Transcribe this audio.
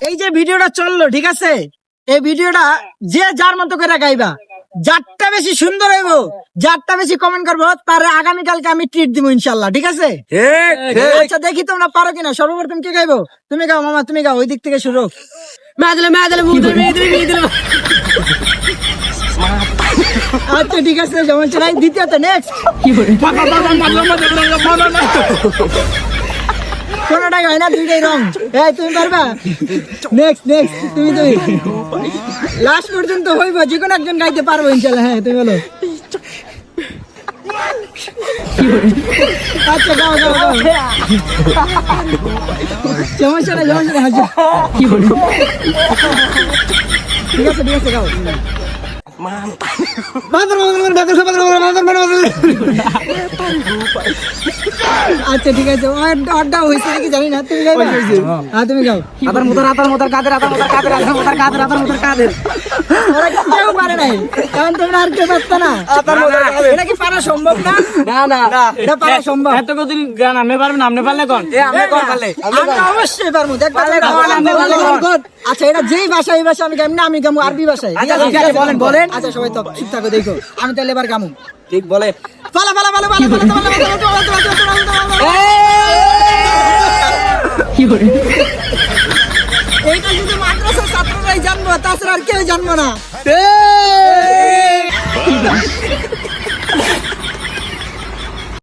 এই যে ভিডিওটা চললো, ঠিক আছে, এই ভিডিওটা যে যার মতো করে গাইবা, যারটা বেশি সুন্দর হইব, যারটা বেশি কমেন্ট করবো, তার আগামীকালকে আমি ট্রিট দিব ইনশাল্লাহ, ঠিক আছে? আচ্ছা দেখি তোমরা পারো কিনা। সর্বপ্রথম কি গাইবো? তুমি গাও মামা, তুমি গাও, ওই দিক থেকে শুরু। আচ্ছা ঠিক আছে, সমস্যা নাই। দ্বিতীয়ত নেক্সট কোনটাই হয় না, দুইটাই রং। এই তুমি পারবা? নেক্সট নেক্সট তুমি তুমি লাস্ট পর্যন্ত হইব, যে কোনো একজন গাইতে পারবো ইনশাল্লাহ। হ্যাঁ তুমি বলো। আচ্ছা গাও গাও গাও, সমস্যা নাই সমস্যা নাই। ঠিক আছে ঠিক আছে, গাও। আচ্ছা ঠিক আছে, অর্ডার হয়েছে নাকি জানি না, তুমি গাইবা? হ্যাঁ তুমি গাও। ওরা কেউ পারে নাই, কারণ তোমরা আর কেউ পারতো না। এটা কি পারা সম্ভব না? এটা পারা সম্ভব। আমরা অবশ্যই পারবো। আচ্ছা এটা যেই ভাষা, এই ভাষা আমি গাইব না, আমি গামু আরবি ভাষায়। বলেন বলেন। আচ্ছা সবাই তো চুপ থাকো, দেখো আমি তাহলে এবার গামু। ঠিক বলে। পালা পালা পালা পালা পালা পালা এইটা শুধু মাদ্রাসার ছাত্ররাই জানবো, তাছাড়া আর কেউ জানবো না।